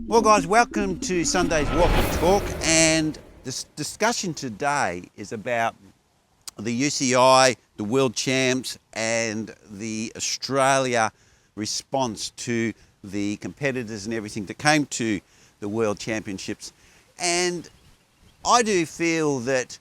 Well guys, welcome to Sunday's Walk and Talk, and this discussion today is about the UCI, the World Champs and the Australia response to the competitors and everything that came to the World Championships. And I do feel that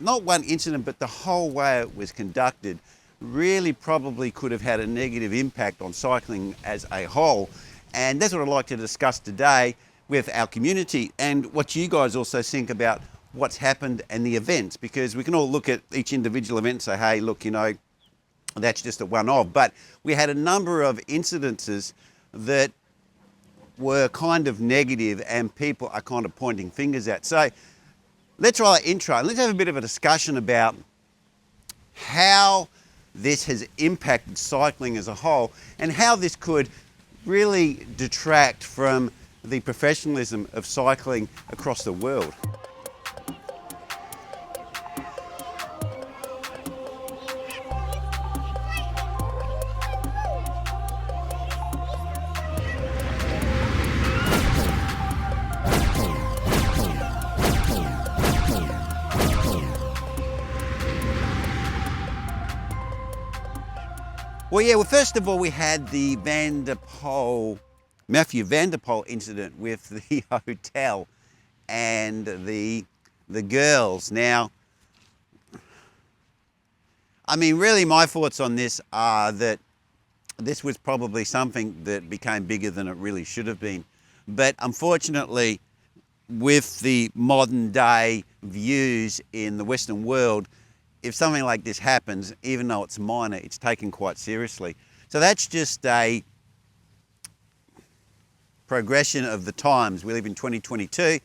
not one incident, but the whole way it was conducted really probably could have had a negative impact on cycling as a whole. And that's what I'd like to discuss today with our community and what you guys also think about what's happened and the events, because we can all look at each individual event and say, hey, look, you know, that's just a one-off. But we had a number of incidences that were kind of negative and people are kind of pointing fingers at. So let's roll our intro and let's have a bit of a discussion about how this has impacted cycling as a whole and how this could really detract from the professionalism of cycling across the world. Well, first of all, we had the Matthew van der Poel incident with the hotel and the girls. Now, I mean, really my thoughts on this are that this was probably something that became bigger than it really should have been. But unfortunately, with the modern day views in the Western world, if something like this happens, even though it's minor, it's taken quite seriously. So that's just a progression of the times. We live in 2022.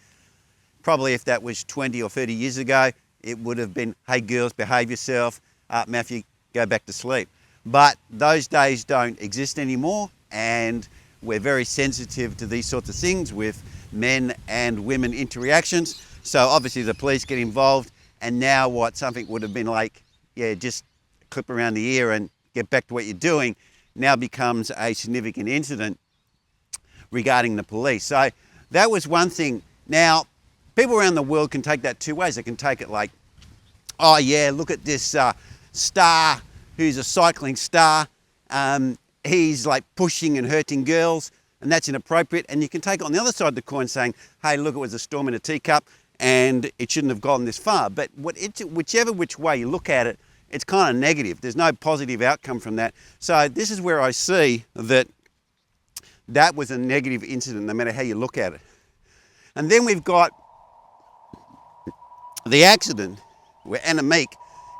Probably if that was 20 or 30 years ago, it would have been, hey girls, behave yourself. Matthew, go back to sleep. But those days don't exist anymore, and we're very sensitive to these sorts of things with men and women interactions. So obviously the police get involved, and now what something would have been like, yeah, just clip around the ear and get back to what you're doing, now becomes a significant incident regarding the police. So that was one thing. Now, people around the world can take that two ways. They can take it like, oh yeah, look at this star who's a cycling star. He's like pushing and hurting girls, and that's inappropriate. And you can take it on the other side of the coin saying, hey, look, it was a storm in a teacup and it shouldn't have gone this far. But whichever which way you look at it, it's kind of negative. There's no positive outcome from that. So this is where I see that was a negative incident, no matter how you look at it. And then we've got the accident where Annemiek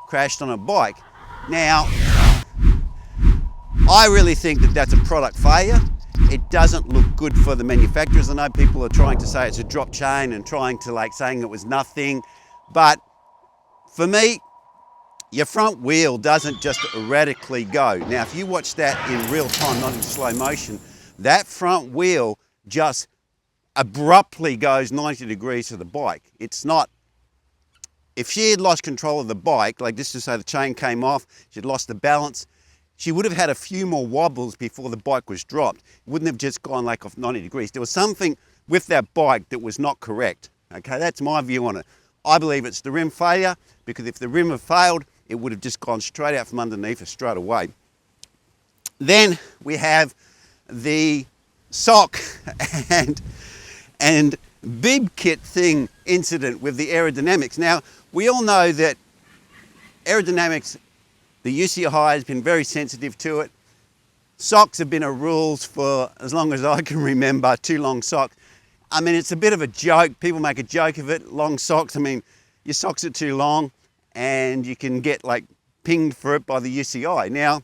crashed on a bike. Now, I really think that that's a product failure. It doesn't look good for the manufacturers. I know people are trying to say it's a drop chain and trying to saying it was nothing. But for me, your front wheel doesn't just erratically go. Now, if you watch that in real time, not in slow motion, that front wheel just abruptly goes 90 degrees to the bike. It's not, if she had lost control of the bike, like this to say the chain came off, she'd lost the balance, she would have had a few more wobbles before the bike was dropped. It wouldn't have just gone off 90 degrees. There was something with that bike that was not correct. Okay, that's my view on it. I believe it's the rim failure, because if the rim had failed, it would have just gone straight out from underneath her straight away. Then we have the sock and bib kit thing incident with the aerodynamics. Now, we all know that aerodynamics, the UCI has been very sensitive to it. Socks have been a rules for as long as I can remember, too long socks. I mean, it's a bit of a joke. People make a joke of it, long socks. I mean, your socks are too long and you can get pinged for it by the UCI. Now,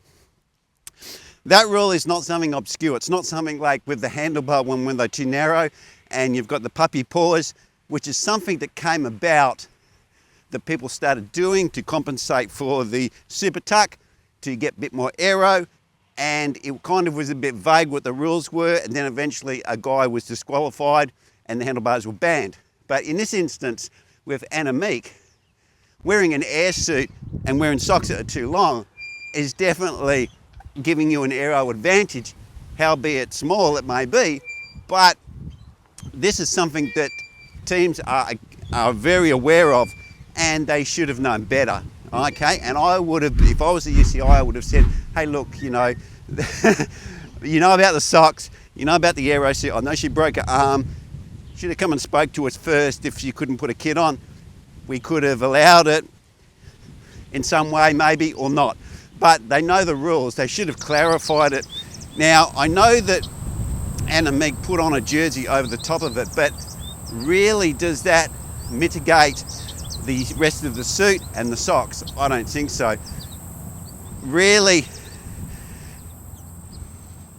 that rule is not something obscure. It's not something like with the handlebar one when they're too narrow and you've got the puppy paws, which is something that came about that people started doing to compensate for the super tuck, to get a bit more aero, and it kind of was a bit vague what the rules were, and then eventually a guy was disqualified and the handlebars were banned. But in this instance with Annemiek, wearing an air suit and wearing socks that are too long is definitely giving you an aero advantage, howbeit small it may be, But this is something that teams are very aware of, and they should have known better. Okay, and I would have, if I was the UCI, I would have said, hey, look, you know, you know about the socks, you know about the Aero suit. I know she broke her arm. Should have come and spoke to us first if she couldn't put a kit on. We could have allowed it in some way, maybe, or not. But they know the rules. They should have clarified it. Now, I know that Anna Meg put on a jersey over the top of it, but really does that mitigate the rest of the suit and the socks? I don't think so. Really,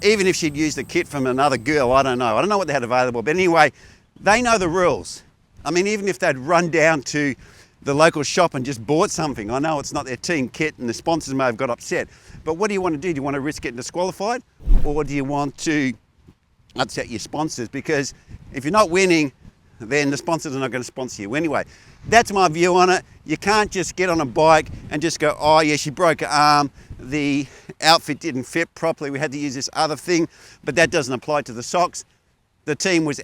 even if she'd used a kit from another girl, I don't know. I don't know what they had available, but anyway, they know the rules. I mean, even if they'd run down to the local shop and just bought something, I know it's not their team kit and the sponsors may have got upset, but what do you want to do? Do you want to risk getting disqualified, or do you want to upset your sponsors? Because if you're not winning, then the sponsors are not going to sponsor you anyway. That's my view on it. You can't just get on a bike and just go, oh yeah, she broke her arm, the outfit didn't fit properly, we had to use this other thing, but that doesn't apply to the socks. The team was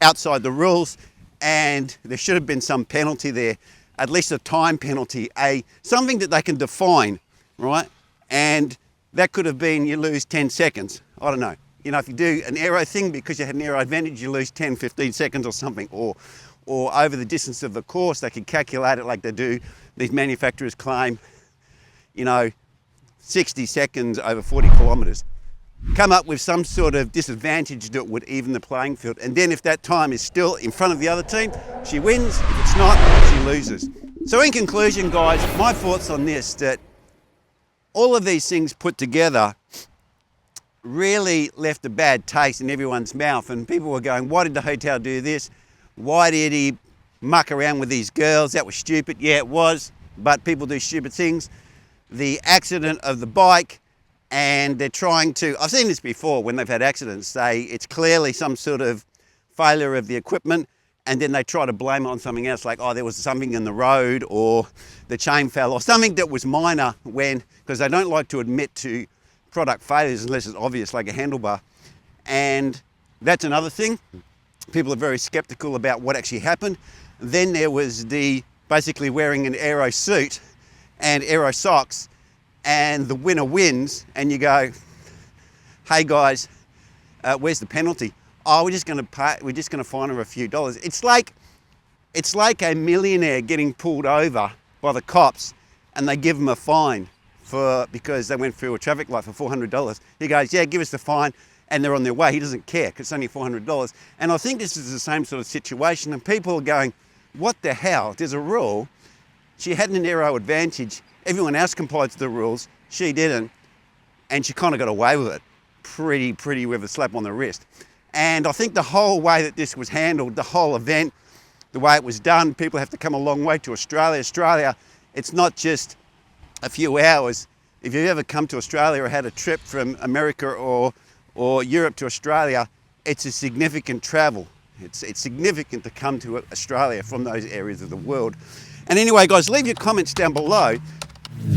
outside the rules, and there should have been some penalty there, at least a time penalty, something that they can define, right? And that could have been you lose 10 seconds. I don't know. You know, if you do an aero thing because you had an aero advantage, you lose 10, 15 seconds or something, or over the distance of the course, they can calculate it like they do. These manufacturers claim, you know, 60 seconds over 40 kilometers. Come up with some sort of disadvantage that would even the playing field. And then if that time is still in front of the other team, she wins. If it's not, she loses. So in conclusion, guys, my thoughts on this, that all of these things put together really left a bad taste in everyone's mouth, and people were going, why did the hotel do this? Why did he muck around with these girls? That was stupid. Yeah, it was, but people do stupid things. The accident of the bike, and they're trying to, I've seen this before when they've had accidents, it's clearly some sort of failure of the equipment, and then they try to blame it on something else, like, oh, there was something in the road, or the chain fell, or something that was minor, because they don't like to admit to product failures unless it's obvious, like a handlebar. And that's another thing. People are very skeptical about what actually happened. Then there was the basically wearing an aero suit and aero socks, and the winner wins, and you go, hey guys, where's the penalty? Oh, we're just going to fine her a few dollars. It's like a millionaire getting pulled over by the cops, and they give him a fine because they went through a traffic light for $400. He goes, yeah, give us the fine, and they're on their way. He doesn't care because it's only $400. And I think this is the same sort of situation, and people are going, what the hell? There's a rule. She had an aero advantage. Everyone else complied to the rules. She didn't, and she kind of got away with it. Pretty with a slap on the wrist. And I think the whole way that this was handled, the whole event, the way it was done, people have to come a long way to Australia. Australia, it's not just a few hours. If you've ever come to Australia or had a trip from America or Europe to Australia, it's a significant travel. It's significant to come to Australia from those areas of the world. And anyway, guys, leave your comments down below.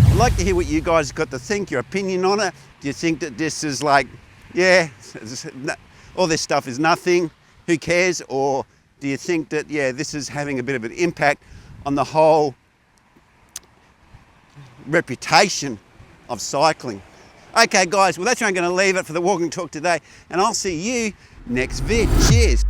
I'd like to hear what you guys got to think, your opinion on it. Do you think that this is like, yeah, all this stuff is nothing, who cares? Or do you think that, yeah, this is having a bit of an impact on the whole reputation of cycling? Okay, guys, well, that's where I'm going to leave it for the walking talk today, and I'll see you next vid. Cheers.